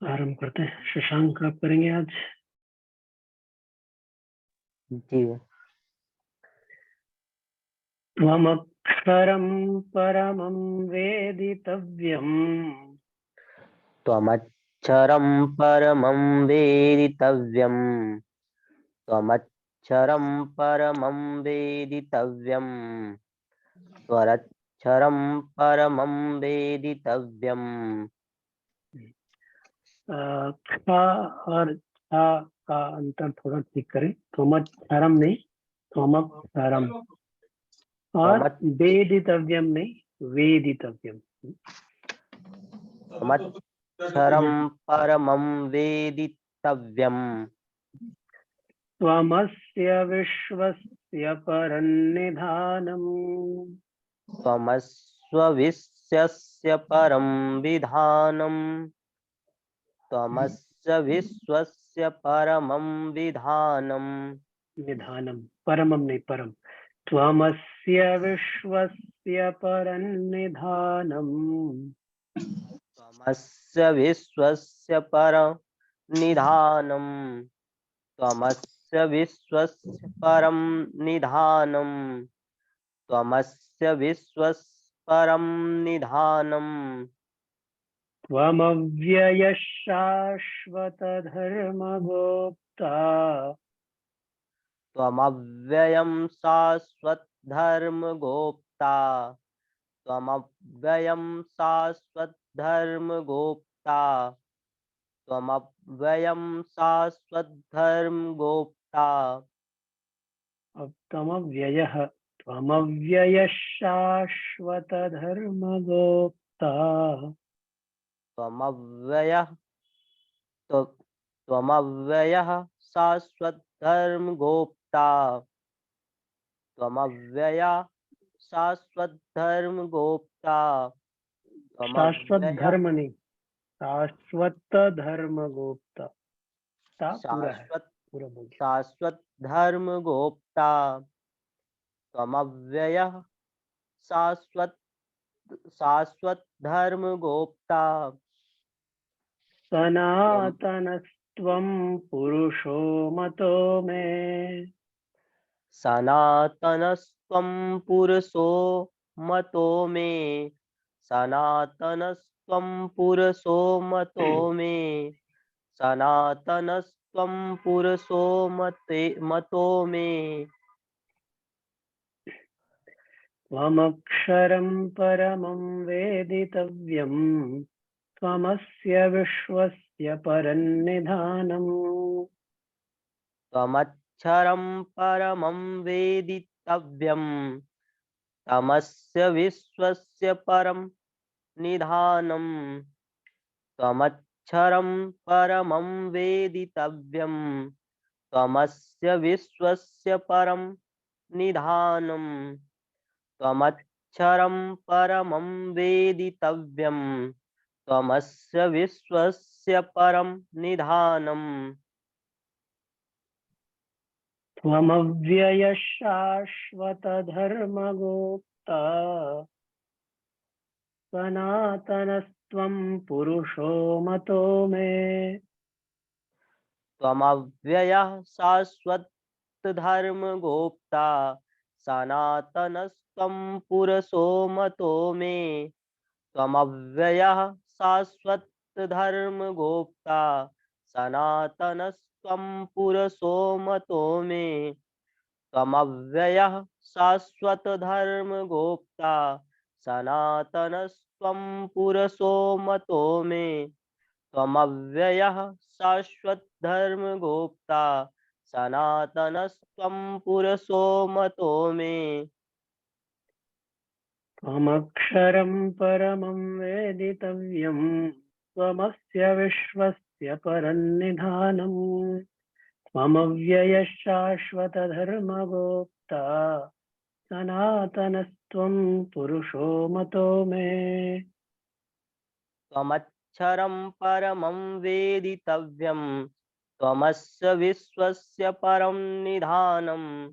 आरंभ करते हैं। शशांक आप करेंगे आज? जी। त्वमक्षरं परमं वेदितव्यम्। त्वमक्षरं परमं वेदितव्यम्। त्वमक्षरं परमं वेदितव्यम्। त्वरक्षरं परमं वेदितव्यम्। क्ष और छ का अंतर थोड़ा ठीक करें। त्वमक्षरम नहीं, त्वमक्षरम। और वेदितव्यम नहीं, वेदितव्यम। त्वमक्षरं परमं वेदितव्यम्। त्वमस्य विश्वस्य परन्निधानम्। त्वमस्वविश्वस्य परं विधानम्। त्वमस्य विश्वस्य परमं विधानम्। निधानम, परमम नहीं, परम। त्वमस्य विश्वस्य परन्निधानम्। त्वमस्य विश्वस्य परं निधानम्। त्वमस्य विश्वस्य परं निधानम्। त्वमस्य विश्वस्य परं निधानम्। त्वमव्ययः शाश्वतधर्मगोप्ता। त्वमव्ययं शाश्वतधर्मगोप्ता। त्वमव्ययं शाश्वतधर्मगोप्ता। त्वमव्ययं शाश्वतधर्मगोप्ता। अब त्वमव्ययः, त्वमव्ययः शाश्वतधर्मगोप्ता। त्वमव्ययः त्वमव्ययः शाश्वतधर्मगोप्ता। त्वमव्ययः शाश्वतधर्मगोप्ता। शाश्वत त्वमव्ययः धर्म नहीं, शाश्वत धर्मगोप्ता। ता पूरा है, शाश्वत पूरा बोलिए। शाश्वतधर्मगोप्ता। त्वमव्ययः शाश्वतधर्मगोप्ता। त्वं सनातनस्त्वं पुरुषो मतो मे। सनातनस्त्वं पुरुषो मतो मे। सनातनस्त्वं पुरुषो मतो मे। सनातनस्त्वं पुरुषो मतो मे। त्वमक्षरं परमं वेदितव्यम्। त्वमस्य विश्वस्य परन्निधानम्। त्वमक्षरं परमं वेदितव्यम्। तमस्य विश्वस्य परं निधानम्। त्वमक्षरं परमं वेदितव्यम्। त्वमस्य विश्वस्य परं निधानम्। त्वमक्षरं परमं वेदितव्यम्। त्वमस्य विश्वस्य परं निधानम्। त्वमव्ययः शाश्वतधर्मगोप्ता। सनातनस्त्वं पुरुषो मतो मे। त्वमव्ययः शाश्वतधर्मगोप्ता। सनातनस्त्वं पुरुषो मतो मे। त्वमव्ययः शाश्वतधर्मगोप्ता। सनातनस्त्वं पुरुषो मतो मे। त्वमव्ययः शाश्वतधर्मगोप्ता। सनातनस्त्वं पुरुषो मतो मे। त्वमव्ययः शाश्वतधर्मगोप्ता। सनातनस्त्वं पुरुषो मतो मे। त्वमक्षरं परमं वेदितव्यम्। त्वमस्य विश्वस्य परन्निधानम्। त्वमव्ययः शाश्वतधर्मगोप्ता। सनातनस्त्वं पुरुषो मतो मे। त्वमक्षरं परमं वेदितव्यम्। त्वमस्य विश्वस्य परं निधानम्।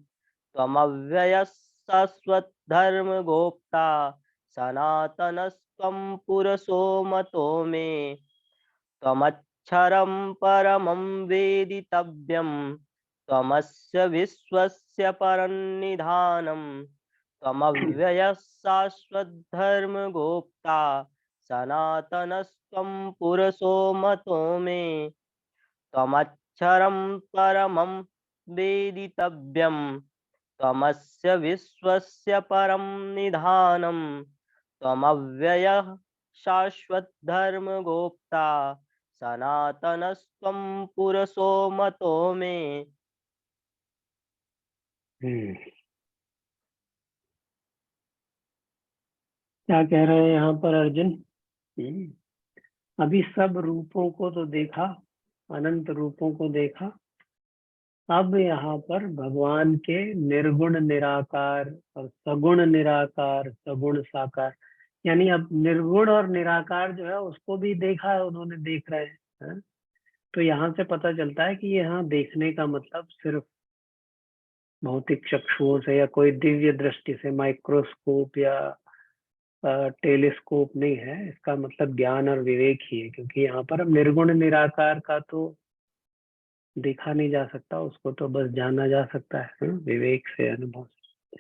त्वमव्ययः शाश्वतधर्मगोप्ता। सनातनस्त्वं पुरुषो मतो मे। त्वमक्षरं त्वमक्षरं परमं वेदितव्यं त्वमस्य विश्वस्य परन्निधानं त्वमव्ययः शाश्वतधर्मगोप्ता सनातनस्त्वं पुरुषो मतो मे त्वमक्षरं परमं वेदितव्यं त्वमस्य विश्वस्य परं निधानं त्वमव्ययः शाश्वतधर्मगोप्ता सनातनस्त्वं पुरुषो मतो मे। क्या कह रहे हैं यहाँ पर अर्जुन? अभी सब रूपों को तो देखा, अनंत रूपों को देखा, अब यहाँ पर भगवान के निर्गुण निराकार और सगुण निराकार, सगुण साकार, यानी अब निर्गुण और निराकार जो है उसको भी देखा है उन्होंने, देख रहे हैं। तो यहाँ से पता चलता है कि यहाँ देखने का मतलब सिर्फ भौतिक चक्षुओं से या कोई दिव्य दृष्टि से, माइक्रोस्कोप या टेलीस्कोप नहीं है। इसका मतलब ज्ञान और विवेक ही है, क्योंकि यहाँ पर अब निर्गुण निराकार का तो देखा नहीं जा सकता, उसको तो बस जाना जा सकता है विवेक से, अनुभव से।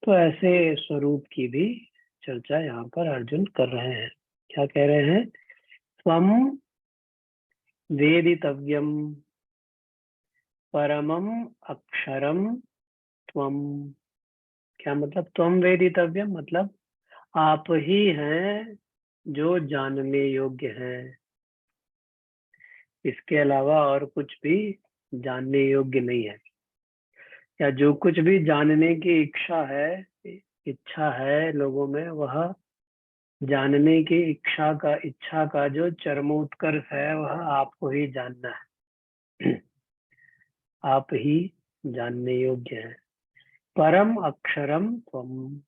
तो ऐसे स्वरूप की भी चर्चा यहाँ पर अर्जुन कर रहे हैं। क्या कह रहे हैं? त्वम वेदितव्यम परमम अक्षरम त्वम। क्या मतलब त्वम वेदितव्यम? मतलब आप ही हैं जो जानने योग्य हैं, इसके अलावा और कुछ भी जानने योग्य नहीं है। या जो कुछ भी जानने की इच्छा है लोगों में, वह जानने की इच्छा का जो चरमोत्कर्ष है वह आपको ही जानना है। आप ही जानने योग्य हैं। परम अक्षरम त्वम,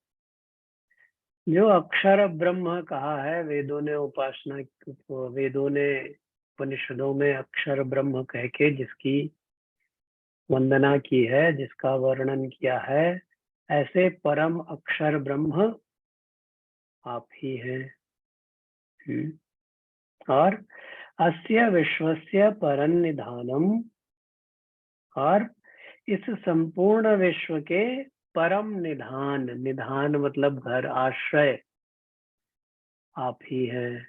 जो अक्षर ब्रह्म कहा है वेदों ने, वेदों ने उपनिषदों में अक्षर ब्रह्म कह के जिसकी वंदना की है, जिसका वर्णन किया है, ऐसे परम अक्षर ब्रह्म आप ही हैं। और अस्य विश्वस्य परन्निधानम, और इस संपूर्ण विश्व के परम निधान, निधान मतलब घर, आश्रय आप ही हैं।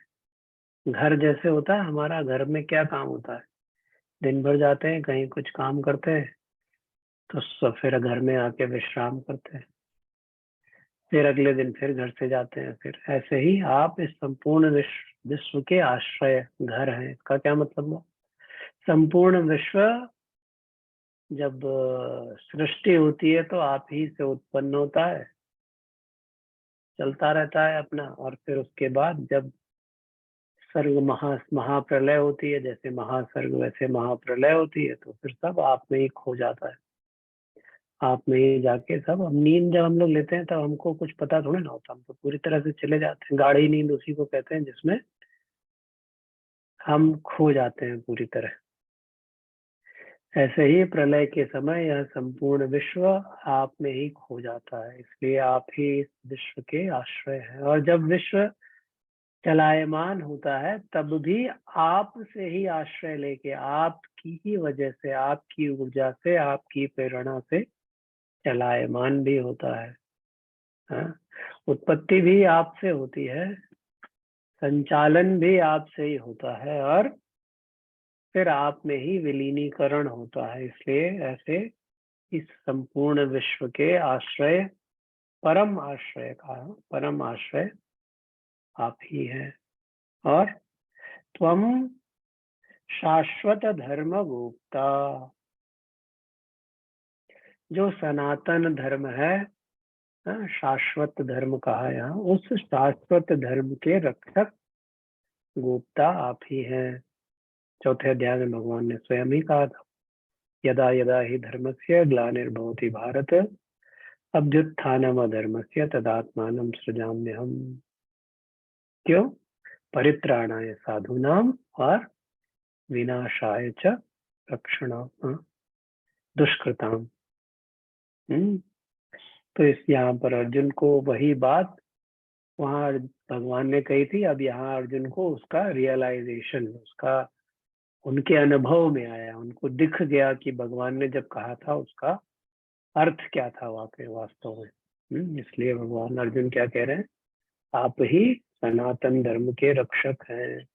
घर जैसे होता है हमारा, घर में क्या काम होता है? दिन भर जाते हैं कहीं, कुछ काम करते हैं, तो सब फिर घर में आके विश्राम करते हैं, फिर अगले दिन फिर घर से जाते हैं। फिर ऐसे ही आप इस संपूर्ण विश्व के आश्रय, घर हैं। इसका क्या मतलब हुआ? संपूर्ण विश्व जब सृष्टि होती है तो आप ही से उत्पन्न होता है, चलता रहता है अपना, और फिर उसके बाद जब सर्ग महाप्रलय होती है, जैसे महासर्ग वैसे महाप्रलय होती है, तो फिर सब आप में ही खो जाता है। आप में ही जाके सब, हम नींद जब हम लोग लेते हैं तब हमको कुछ पता थोड़ा ना होता, हम तो पूरी तरह से चले जाते हैं। गाढ़ी नींद उसी को कहते हैं जिसमें हम खो जाते हैं पूरी तरह। ऐसे ही प्रलय के समय यह संपूर्ण विश्व आप में ही खो जाता है, इसलिए आप ही इस विश्व के आश्रय हैं। और जब विश्व चलायमान होता है तब भी आप से ही आश्रय लेके, आपकी ही वजह से, आपकी ऊर्जा से, आपकी प्रेरणा से चलायमान भी होता है। हाँ? उत्पत्ति भी आपसे होती है, संचालन भी आपसे ही होता है, और फिर आप में ही विलीनीकरण होता है। इसलिए ऐसे इस संपूर्ण विश्व के आश्रय, परम आश्रय का परम आश्रय आप ही है। और त्वम शाश्वत धर्म गुप्ता, जो सनातन धर्म है, शाश्वत धर्म कहा यहाँ, उस शाश्वत धर्म के रक्षक गुप्ता आप ही हैं। चौथे अध्याय में भगवान ने स्वयं ही कहा था, यदा यदा ही धर्मस्य ग्लानिर्भवति भारत अभ्युत्थानम अधर्मस्य तदात्मानं सृजाम्यहम्। क्यों? परित्राणाय साधूनाम और विनाशाय च रक्षणाय दुष्कृताम। तो इस यहाँ पर अर्जुन को वही बात वहां भगवान ने कही थी, अब यहाँ अर्जुन को उसका रियलाइजेशन, उसका उनके अनुभव में आया, उनको दिख गया कि भगवान ने जब कहा था उसका अर्थ क्या था वाकई वास्तव में। इसलिए भगवान अर्जुन क्या कह रहे हैं, आप ही सनातन धर्म के रक्षक हैं।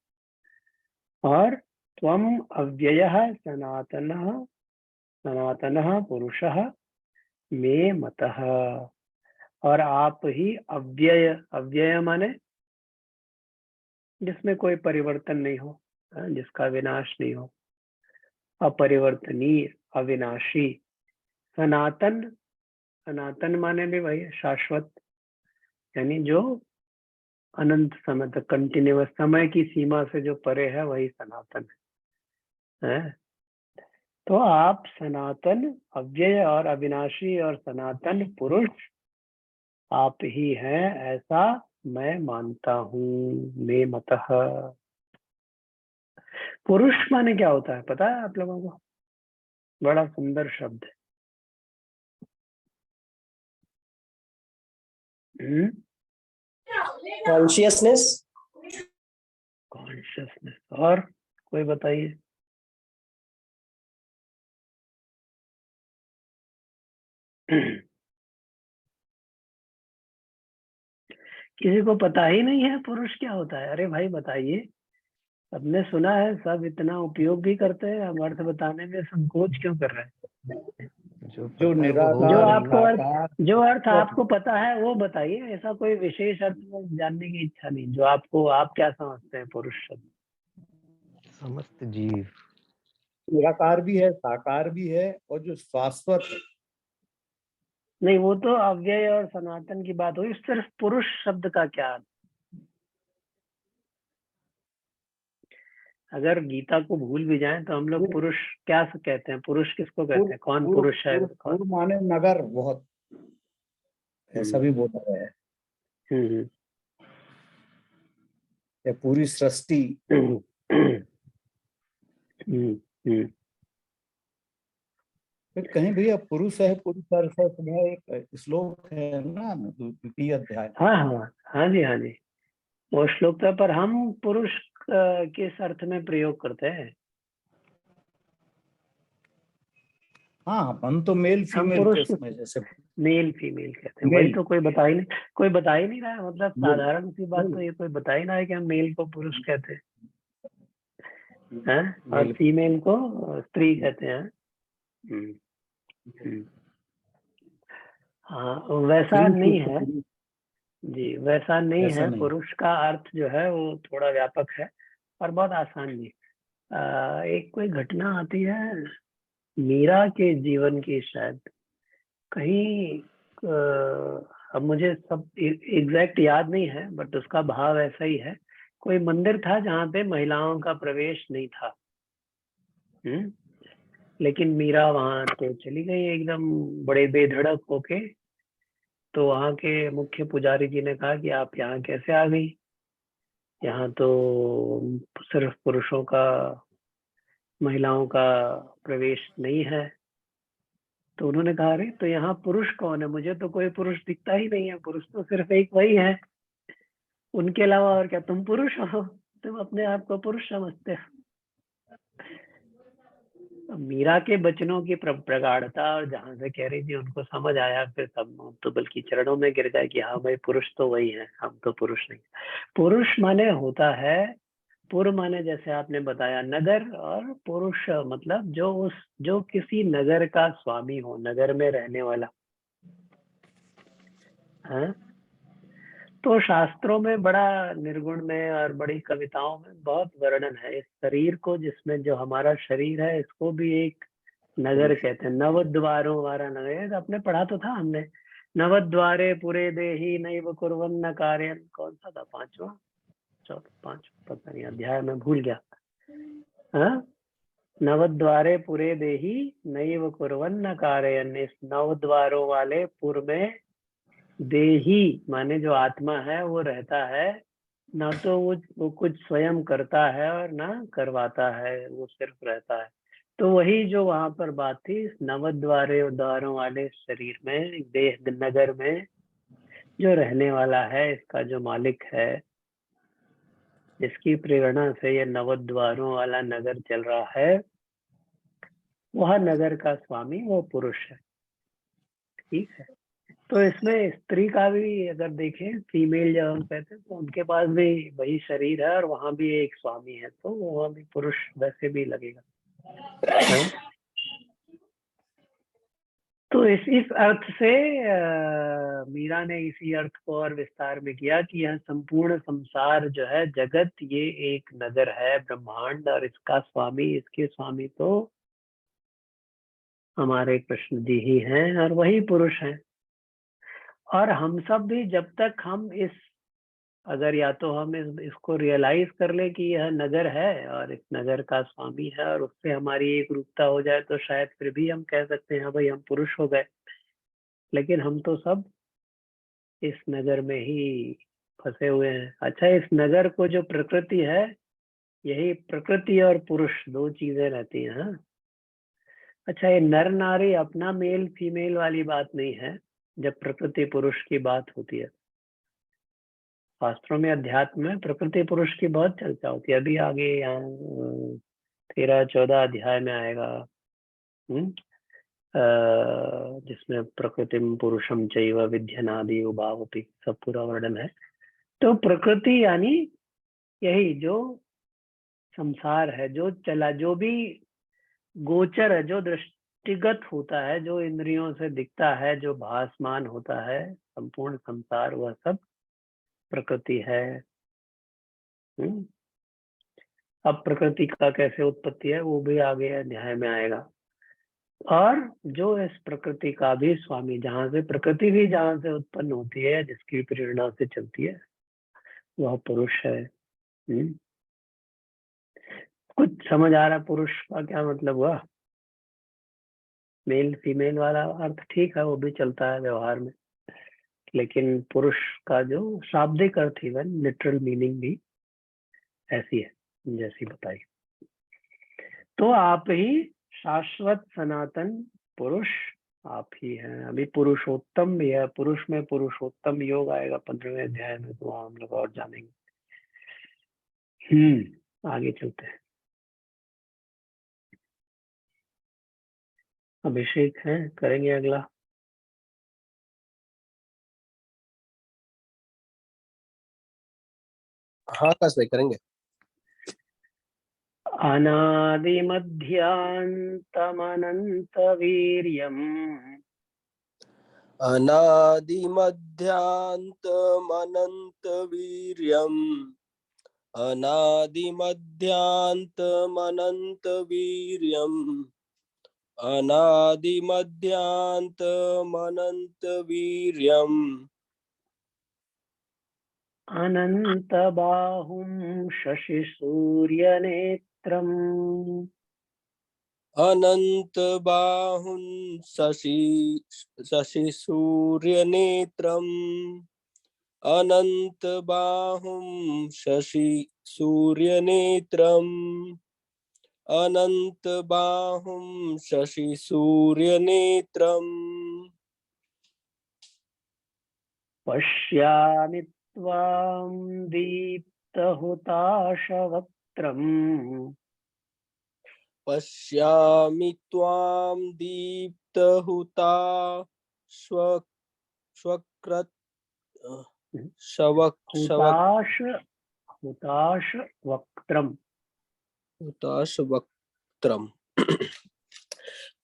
और त्वम अव्ययः सनातनः सनातनः पुरुषः मे मतः, और आप ही अव्यय, अव्यय माने जिसमें कोई परिवर्तन नहीं हो, जिसका विनाश नहीं हो, अपरिवर्तनीय, अविनाशी। सनातन, सनातन माने भी वही है, शाश्वत, यानी जो अनंत समय तक, कंटिन्यूअस, समय की सीमा से जो परे है वही सनातन है। तो आप सनातन, अव्यय और अविनाशी और सनातन पुरुष आप ही हैं, ऐसा मैं मानता हूँ। मे मतः। पुरुष माने क्या होता है पता है आप लोगों को? बड़ा सुंदर शब्द है। कॉन्शियसनेस। कॉन्शियसनेस। और कोई बताइए? किसी को पता ही नहीं है पुरुष क्या होता है? अरे भाई बताइए। सबने सुना है, सब इतना उपयोग भी करते हैं, हम अर्थ बताने में संकोच क्यों कर रहे हैं? जो निराकार, जो आपको अर्थ, साकार, जो अर्थ आपको पता है वो बताइए। ऐसा कोई विशेष अर्थ में जानने की इच्छा नहीं। जो आपको, आप क्या समझते हैं पुरुष शब्द? समस्त जीव। निराकार भी है, साकार भी है, और जो शाश्वत है। नहीं, वो तो अव्यय और सनातन की बात हुई। सिर्फ पुरुष शब्द का क्या अर्थ? अगर गीता को भूल भी जाएं तो हम लोग पुरुष क्या कहते हैं? पुरुष किसको कहते हैं? कौन पुरुष है? पूर्व माने नगर, बहुत ऐसा भी बोला गया है। या पूरी सृष्टि। फिर कहीं भैया पुरुष है, पुरुष अर्थ है, तुम्हें एक श्लोक है ना, द्वितीय अध्याय। हाँ हाँ हाँ जी, हाँ जी, वो श्लोक था, पर हम पुरुष किस अर्थ में प्रयोग करते हैं? हाँ, हम तो मेल हम फीमेल पुरुष केस में जैसे मेल फीमेल कहते हैं। मेल। वही तो कोई बता ही नहीं, कोई बता ही नहीं रहा है। मतलब मेल। साधारण सी बात तो ये कोई बता ही ना है कि हम मेल को पुरुष कहते हैं और मेल। फीमेल को स्त्री कहते हैं। हाँ, वैसा स्त्री नहीं को है पुरुष जी, वैसा नहीं ऐसा है। नहीं। पुरुष का अर्थ जो है वो थोड़ा व्यापक है और बहुत आसान भी। एक कोई घटना आती है मीरा के जीवन की, शायद कहीं अब मुझे सब एग्जैक्ट याद नहीं है, बट उसका भाव ऐसा ही है। कोई मंदिर था जहाँ पे महिलाओं का प्रवेश नहीं था। लेकिन मीरा वहां तो चली गई एकदम बड़े बेधड़क होके। तो वहाँ के मुख्य पुजारी जी ने कहा कि आप यहाँ कैसे आ गई? यहाँ तो सिर्फ पुरुषों का, महिलाओं का प्रवेश नहीं है। तो उन्होंने कहा, अरे तो यहाँ पुरुष कौन है? मुझे तो कोई पुरुष दिखता ही नहीं है। पुरुष तो सिर्फ एक वही है, उनके अलावा और क्या? तुम पुरुष हो, तुम अपने आप को पुरुष समझते हो। तो मीरा के बचनों की प्रगाढ़ता और जहां से कह रही थी उनको समझ आया। फिर सब तो बल्कि चरणों में गिर जाए कि हाँ भाई, पुरुष तो वही है, हम तो पुरुष नहीं। पुरुष माने होता है, पुर माने जैसे आपने बताया नगर, और पुरुष मतलब जो किसी नगर का स्वामी हो, नगर में रहने वाला है। तो शास्त्रों में बड़ा, निर्गुण में और बड़ी कविताओं में बहुत वर्णन है इस शरीर को, जिसमें जो हमारा शरीर है इसको भी एक नगर कहते हैं। नवद्वारों वाला नगर, ये अपने पढ़ा तो था हमने। नवद्वारे पुरे देही नैव कुर्वन्न कार्यं, कौन सा था? पांचवा, पता नहीं, अध्याय में भूल गया। हाँ, नवद्वारे पुरे देही नैव कुर्वन्न कार्यं। इस नवद्वारों वाले पुर में देही माने जो आत्मा है वो रहता है। ना तो वो कुछ स्वयं करता है और ना करवाता है, वो सिर्फ रहता है। तो वही जो वहां पर बात थी, द्वारों वाले शरीर में, देह नगर में जो रहने वाला है, इसका जो मालिक है जिसकी प्रेरणा से ये नवद्वारों वाला नगर चल रहा है, वह नगर का स्वामी वो पुरुष है। ठीक है, तो इसमें स्त्री का भी अगर देखें, फीमेल जब हम कहते हैं, तो उनके पास भी वही शरीर है और वहां भी एक स्वामी है, तो वहां भी पुरुष वैसे भी लगेगा है? तो इस अर्थ से मीरा ने इसी अर्थ को और विस्तार में किया कि यह संपूर्ण संसार जो है, जगत, ये एक नगर है, ब्रह्मांड, और इसका स्वामी, इसके स्वामी तो हमारे कृष्ण जी ही हैं और वही पुरुष हैं। और हम सब भी जब तक हम अगर या तो हम इसको रियलाइज कर ले कि यह नगर है और इस नगर का स्वामी है और उससे हमारी एक रूपता हो जाए, तो शायद फिर भी हम कह सकते हैं हाँ भाई हम पुरुष हो गए। लेकिन हम तो सब इस नगर में ही फंसे हुए हैं। अच्छा, इस नगर को जो प्रकृति है, यही प्रकृति और पुरुष दो चीजें रहती हैं। हाँ, अच्छा, ये नर नारी अपना मेल फीमेल वाली बात नहीं है जब प्रकृति पुरुष की बात होती है। शास्त्रों में, अध्यात्म में प्रकृति पुरुष की बहुत चर्चा होती है। अभी आगे यहाँ 13-14 अध्याय में आएगा, जिसमें प्रकृतिम पुरुषम चैव विध्यनादि उभावपि, सब पूरा वर्णन है। तो प्रकृति यानी यही जो संसार है, जो चला, जो भी गोचर है, जो दृष्टिगत होता है, जो इंद्रियों से दिखता है, जो भासमान होता है, संपूर्ण संसार, वह सब प्रकृति है। अब प्रकृति का कैसे उत्पत्ति है वो भी आगे अध्याय में आएगा। और जो इस प्रकृति का भी स्वामी, जहां से प्रकृति भी जहां से उत्पन्न होती है, जिसकी प्रेरणा से चलती है, वह पुरुष है। कुछ समझ आ रहा पुरुष का क्या मतलब हुआ? मेल फीमेल वाला अर्थ ठीक है, वो भी चलता है व्यवहार में, लेकिन पुरुष का जो शाब्दिक अर्थ, इवन लिटरल मीनिंग भी ऐसी है जैसी बताई। तो आप ही शाश्वत सनातन पुरुष आप ही हैं। अभी पुरुषोत्तम भी है, पुरुष में पुरुषोत्तम योग आएगा 15वें अध्याय में, तो हम लोग और जानेंगे। आगे चलते हैं। अभिषेक है, करेंगे अगला। हाँ काश भाई करेंगे। अनादिमध्यान्तमनन्तवीर्यम् अनादिमध्यान्तमनन्तवीर्यम् अनादिमध्यान्तमनन्तवीर्यम् अनादिमध्यान्तमनन्तवीर्यम् अनन्तबाहुं शशिसूर्यनेत्रम् अनन्तबाहुं शशिसूर्यनेत्रम् अनन्तबाहुं शशिसूर्यनेत्रम् अनन्तबाहुं शशिसूर्यनेत्रम् पश्यामि त्वां दीप्तहुताशवक्त्रम् पश्यामि त्वां दीप्तहुताशवक्त्रम् हुताशवक्त्रम्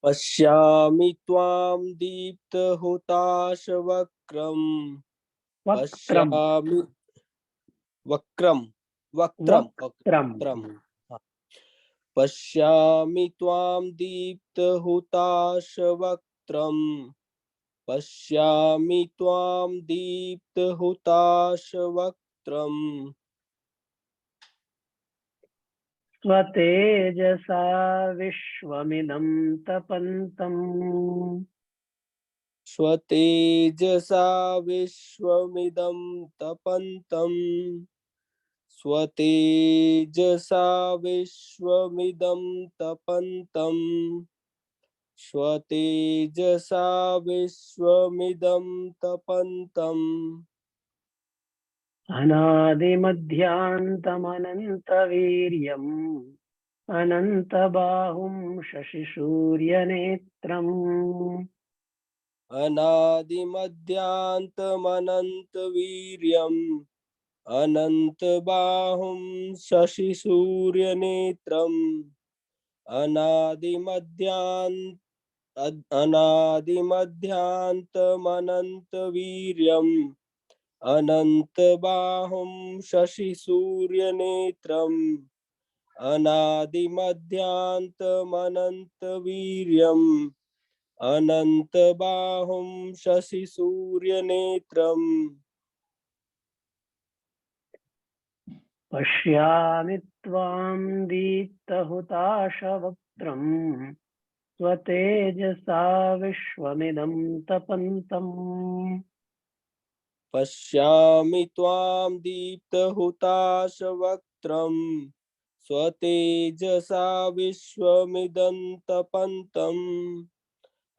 पश्यामि त्वां दीप्तहुताशवक्त्रम् पश्यामि वक्त्रम् पश्यामि त्वां दीप्तहुताशवक्त्रम् पश्यामि त्वां दीप्तहुताशवक्त्रम् स्वतेजसा विश्वमिदं तपन्तम् स्वतेजसा विश्वमिदं तपन्तम् स्वतेजसा विश्वमिदं तपन्तम् स्वतेजसा विश्वमिदं तपन्तम् अनादिमध्यान्तमनन्तवीर्यम् अनन्तबाहुं शशिसूर्यनेत्रम् अनादिमध्यान्तमनन्तवीर्यम् अनन्तबाहुं शशिसूर्यनेत्रम् अनादिमध्यान्तमनन्तवीर्यम् अनन्तबाहुं शशिसूर्यनेत्रम् अनादिमध्यान्तमनन्तवीर्यम् अनन्तबाहुं शशिसूर्यनेत्रम् पश्यामि त्वां दीप्तहुताशवक्त्रम् स्वतेजसा विश्वमिदं तपन्तम् पश्यामि त्वां दीप्तहुताशवक्त्रम् स्वतेजसा विश्वमिदं तपन्तम्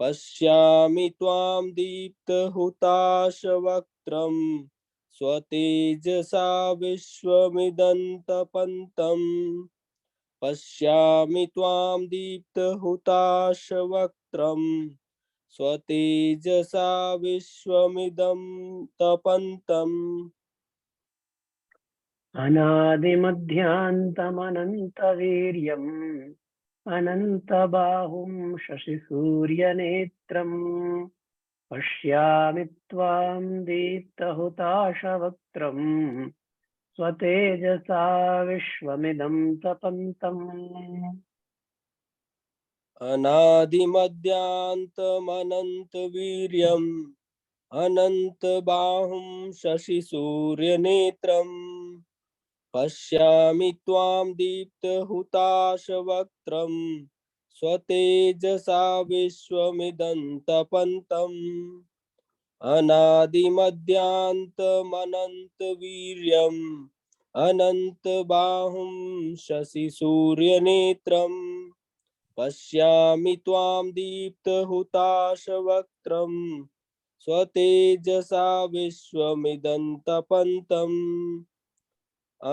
पश्यामि त्वां दीप्तहुताशवक्त्रम् स्वतेजसा विश्वमिदं तपन्तम् पश्यामि त्वां दीप्तहुताशवक्त्रम् स्वतेजसा विश्वमिदं तपन्तम् अनादिमध्यान्तमनन्तवीर्यम् अनन्तबाहुं शशिसूर्यनेत्रम् पश्यामि त्वां दीप्तहुताशवक्त्रम् स्वतेजसा विश्वमिदं तपन्तम् अनादिमध्यान्तमनन्तवीर्यम् अनन्तबाहुं शशिसूर्यनेत्रम् पश्यामि त्वां दीप्तहुताशवक्त्रम् स्वतेजसा विश्वमिदं तपन्तम् अनादिमध्यान्तमनन्तवीर्यम् अनन्तबाहुं शशिसूर्यनेत्रम् पश्यामि त्वां दीप्तहुताशवक्त्रम् स्वतेजसा विश्वमिदं तपन्तम्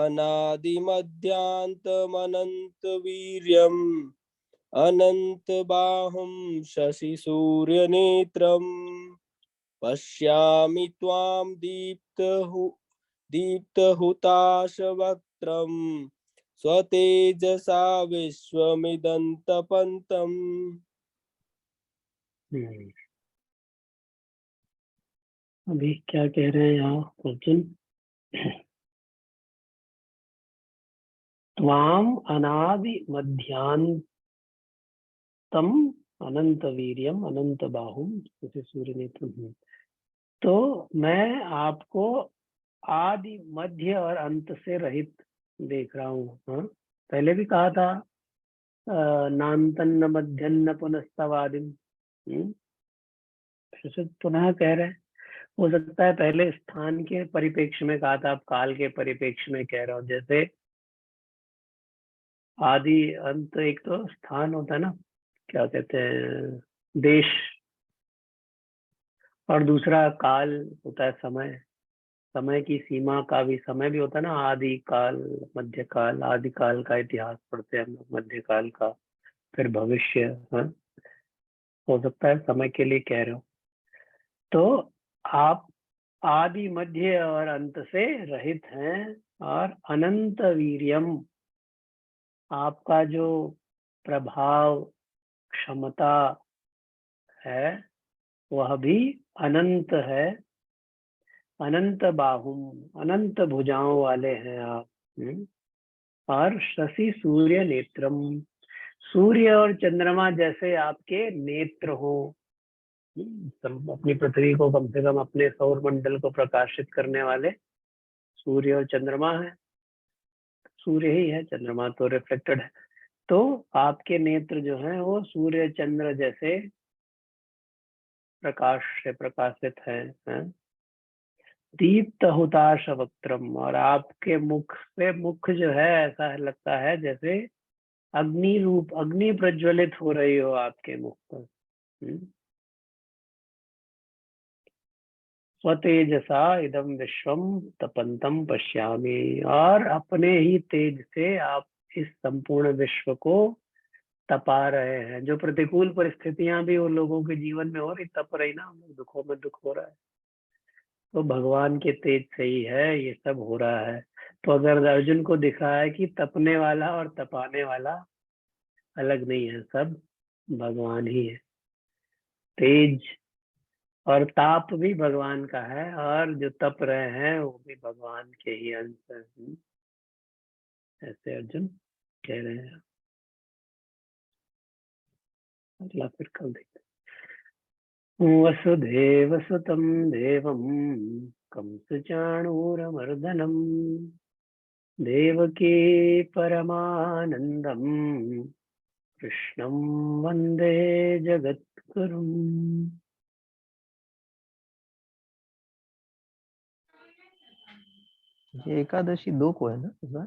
अनादिमध्यान्तमनन्तवीर्यम् अनन्तबाहुं शशिसूर्यनेत्रम् पश्यामि त्वां दीप्तहुताशवक्त्रम् स्वतेजसा विश्वमिदं तपन्तम् अभी क्या कह रहे हैं यहाँ अर्जुन? त्वाम अनादि मध्यांतम अनंत वीर्यम अनंत बाहुम सूर्य नेत्रम। तो मैं आपको आदि मध्य और अंत से रहित देख रहा हूँ। हाँ, पहले भी कहा था नान्तन्न मध्यन्न पुनस्तवादिम। फिर से पुनः कह रहे हैं। हो सकता है पहले स्थान के परिप्रेक्ष्य में कहा था, अब काल के परिप्रेक्ष्य में कह रहा हूँ। जैसे आदि अंत एक तो स्थान होता है ना, क्या कहते हैं, देश, और दूसरा काल होता है समय। समय की सीमा का भी समय भी होता है ना, आदि काल, मध्य काल। आदि काल का इतिहास पढ़ते हैं हम लोग, मध्य काल का, फिर भविष्य। हाँ, हो सकता है समय के लिए कह रहे हो। तो आप आदि मध्य और अंत से रहित हैं, और अनंत वीर्यम, आपका जो प्रभाव क्षमता है वह भी अनंत है। अनंत बाहुम, अनंत भुजाओं वाले हैं आप। और शशि सूर्य नेत्रम, सूर्य और चंद्रमा जैसे आपके नेत्र हो। अपनी पृथ्वी को कम से कम अपने सौर मंडल को प्रकाशित करने वाले सूर्य और चंद्रमा है। सूर्य ही है, चंद्रमा तो रिफ्लेक्टेड है। तो आपके नेत्र जो हैं वो सूर्य चंद्र जैसे प्रकाश से प्रकाशित है। दीप्त हुताश वक्त्रम, और आपके मुख से, मुख जो है ऐसा लगता है जैसे अग्नि रूप, अग्नि प्रज्वलित हो रही हो आपके मुख पर। स्वतेजसा इदम विश्वम तपंतम पश्यामि, और अपने ही तेज से आप इस संपूर्ण विश्व को तपा रहे हैं। जो प्रतिकूल परिस्थितियां भी उन लोगों के जीवन में हो रही, तप रही ना, हम लोग दुखों में दुख हो रहा है, तो भगवान के तेज से ही है ये सब हो रहा है। तो अगर अर्जुन को दिखा है कि तपने वाला और तपाने वाला अलग नहीं है, सब भगवान ही है। तेज और ताप भी भगवान का है, और जो तप रहे हैं वो भी भगवान के ही अंश हैं। ऐसे अर्जुन कह रहे हैं। अगला फिर कल देखते हैं। वसुदेव सुतं देवं कंसचाणूरमर्दनम् देवकी परमानंदम कृष्णं वंदे जगद्गुरुम्। ये एकादशी 2 को है ना इस बार?